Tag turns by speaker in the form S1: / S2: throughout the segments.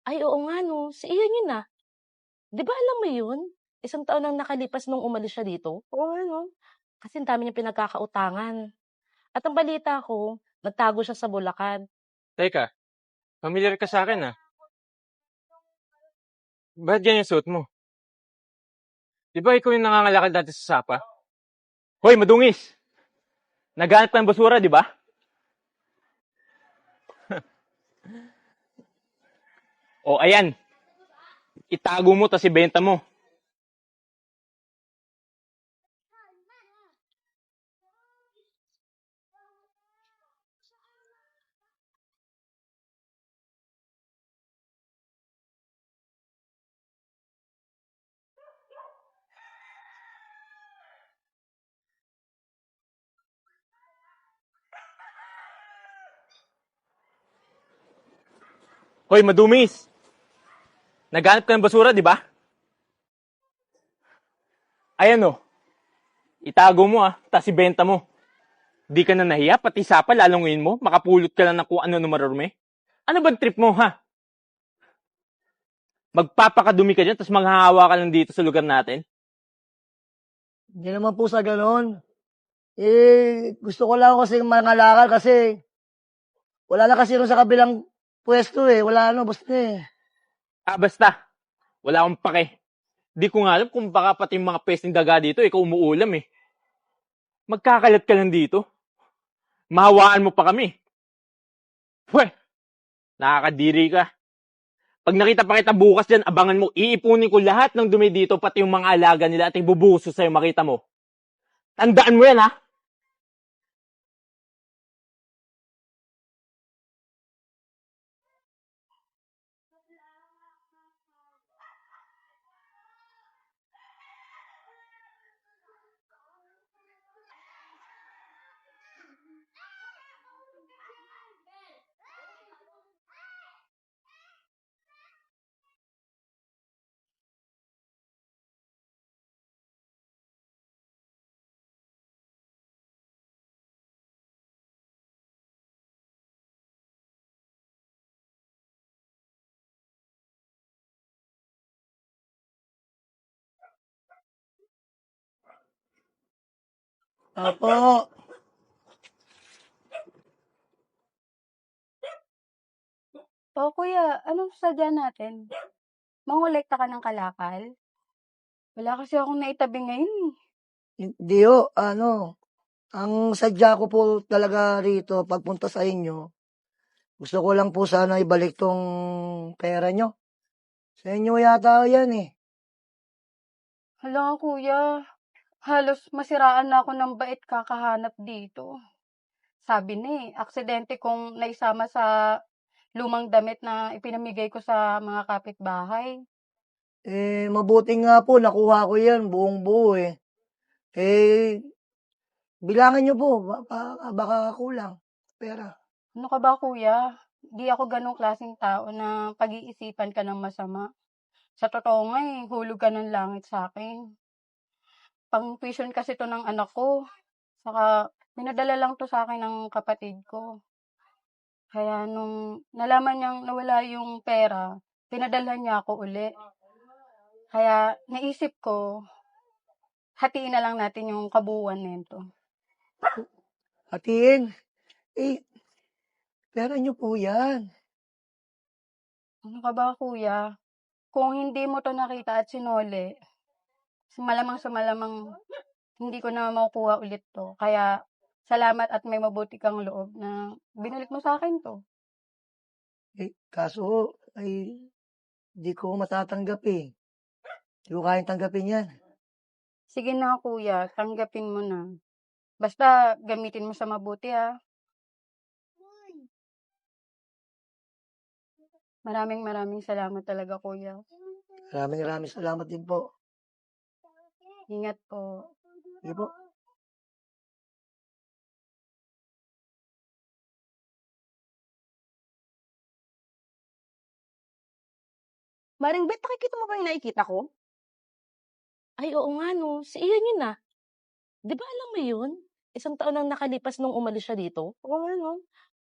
S1: Ay, oo nga 'no, si Ian yun, 'Di ba alam mo yun? Isang taon nang nakalipas nung umalis siya dito. Oo nga 'no, kasi ang dami niyang pinagkakautangan. At ang balita ko, nagtago siya sa Bulacan.
S2: Teka, familiar ka sa akin ah. Ba't ganyan suot mo? Di ba ikaw yung nangangalakal dati sa Sapa? Hoy, madungis! Naghanap ka ng basura, di ba? O ayan, itago mo tas ibenta mo. Hoy, madumis! Naghanap ka ng basura, di ba? Ayan o, itago mo tas ibenta mo. Di ka na nahiya, pati Sapa lalunguin mo, makapulot ka lang ng kung ano na marurumi. Ano bang trip mo ha? Magpapakadumi ka dyan, tas manghahawa ka lang dito sa lugar natin?
S3: Hindi naman po sa ganon. Gusto ko lang kasi mangalakal kasi wala na kasi rin sa kabilang pwesto Wala basta
S2: Basta, wala akong pake. Di ko nga alam kung baka pati yung mga pesting daga dito, ikaw umuulam eh. Magkakalat ka lang dito. Mahawaan mo pa kami. Pweh, nakakadiri ka. Pag nakita pa kita bukas dyan, abangan mo, iipunin ko lahat ng dumi dito, pati yung mga alaga nila at ibubuso sa'yo, makita mo. Tandaan mo yan, ha?
S3: Opo.
S4: Kuya, anong sadya natin? Mangolekta ka ng kalakal? Wala kasi akong naitabi ngayon eh.
S3: Hindi ang sadya ko po talaga rito pagpunta sa inyo, gusto ko lang po sana ibalik tong pera nyo. Sa inyo yata yan
S4: Hala nga kuya, halos masiraan na ako ng bait kakahanap dito. Sabi aksidente kong naisama sa lumang damit na ipinamigay ko sa mga kapitbahay.
S3: Mabuti nga po nakuha ko yan buong buo bilangin nyo po, baka kulang pera.
S4: Ano ka ba kuya? Di ako ganong klaseng tao na pag-iisipan ka ng masama. Sa totoo nga hulog ka ng langit sa akin. Pang tuition kasi to ng anak ko. Saka pinadala lang to sa akin ng kapatid ko. Kaya nung nalaman niyang nawala yung pera, pinadalhan niya ako uli. Kaya naisip ko, hatiin na lang natin yung kabuuan nito.
S3: Hatiin? Pera nyo po yan.
S4: Ano ka ba kuya? Kung hindi mo to nakita at sinole, malamang sa malamang hindi ko na makukuha ulit to. Kaya salamat at may mabuti kang loob na binalik mo sa akin to.
S3: Kaso di ko matatanggap Di ko kayang tanggapin yan.
S4: Sige na kuya, tanggapin mo na. Basta gamitin mo sa mabuti Maraming salamat talaga kuya.
S3: Maraming salamat din po.
S4: Ingat po.
S3: Sige po.
S1: Maring Bet, nakikita mo ba yung nakikita ko? Ay, oo nga 'no, si Ian yun, 'Di ba alam mo yun? Isang taon nang nakalipas nung umalis siya dito. Oo nga 'no,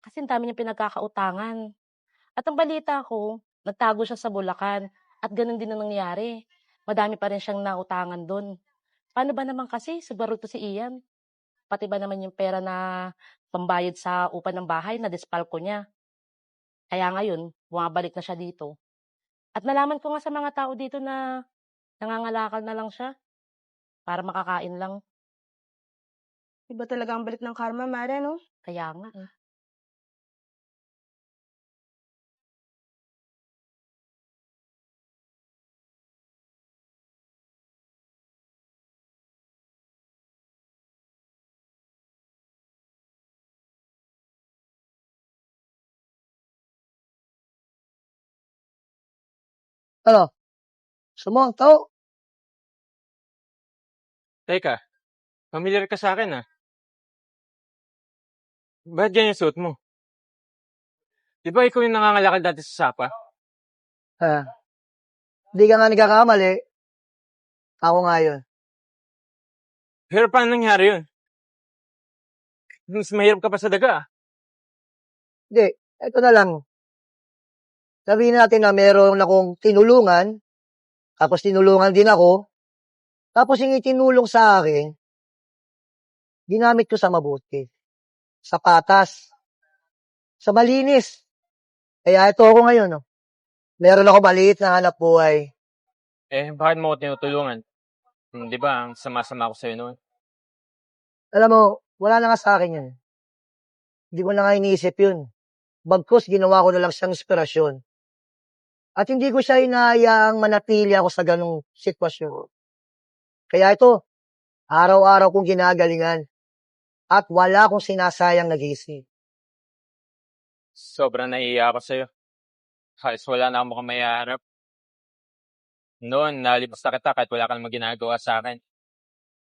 S1: kasi ang dami niyang pinagkakautangan. At ang balita ko, nagtago siya sa Bulacan at gano'n din ang nangyari. Madami pa rin siyang nautangan do'n. Paano ba naman kasi subaruto si Ian? Pati ba naman yung pera na pambayad sa upa ng bahay nadispalko niya. Kaya ngayon, bumabalik na siya dito. At nalaman ko nga sa mga tao dito na nangangalakal na lang siya para makakain lang.
S5: Iba talaga ang balik ng karma, Mare, no?
S1: Kaya nga eh.
S3: Ano? Gusto mo? Tao?
S2: Teka, familiar ka sa akin ah. Ba't ganyan yung suot mo? Di ba ikaw yung nangangalakal dati sa Sapa?
S3: Ha? Hindi ka nga nagkakamali. Ako nga yun.
S2: Pero paano nangyari yun? Mas mahirap ka pa sa daga ah.
S3: Hindi, eto na lang. Sabihin natin na meron akong tinulungan, tapos tinulungan din ako, tapos yung itinulong sa akin, ginamit ko sa mabuti, sa patas, sa malinis. Kaya ito ako ngayon, no? Meron ako maliit na hanap buhay.
S2: Bakit mo ako tinutulungan? Di ba, ang sama-sama ko sa'yo noon.
S3: Alam mo, wala na nga sa akin yun. Hindi ko na nga iniisip yun. Bagkus, ginawa ko na lang siyang inspirasyon. At hindi ko siya inahayaang manatili ako sa ganong sitwasyon. Kaya ito, araw-araw kong ginagalingan. At wala akong sinasayang nag-iisip.
S2: Sobrang naiiya ako sa'yo. Halos wala na akong mukhang mayaharap. Noon, nalibas na kita kahit wala ka namang ginagawa sa akin.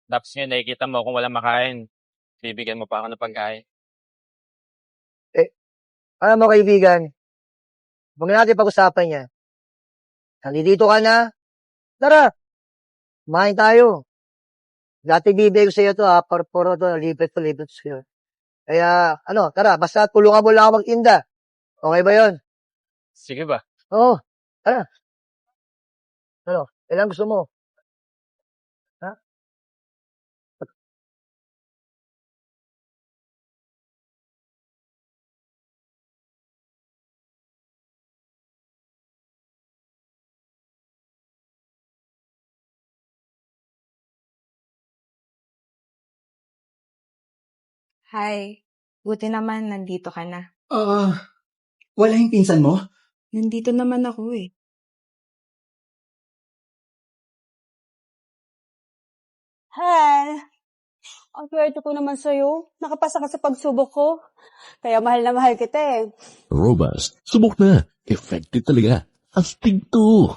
S2: Tapos ngayon, nakikita mo kung walang makain. Bibigyan mo pa ako ng pagkain.
S3: Alam mo kaibigan, huwag natin pag-usapan niya. Nandito ka na? Tara, kumain tayo. Dati bibigay ko sa iyo to ha, puro to, libre to sa'yo. Kaya, tara, basta tulungan mo lang ako magtinda. Okay ba yon?
S2: Sige ba?
S3: Oo, tara. Ilang gusto mo? Ha?
S5: Hi. Buti naman, nandito ka na.
S6: Wala yung pinsan mo?
S5: Nandito naman ako eh. Hi! Ang swerte ko naman sa'yo. Nakapasa ka sa pagsubok ko. Kaya mahal na mahal kita eh.
S7: Robust. Subok na. Effective talaga. Astig to.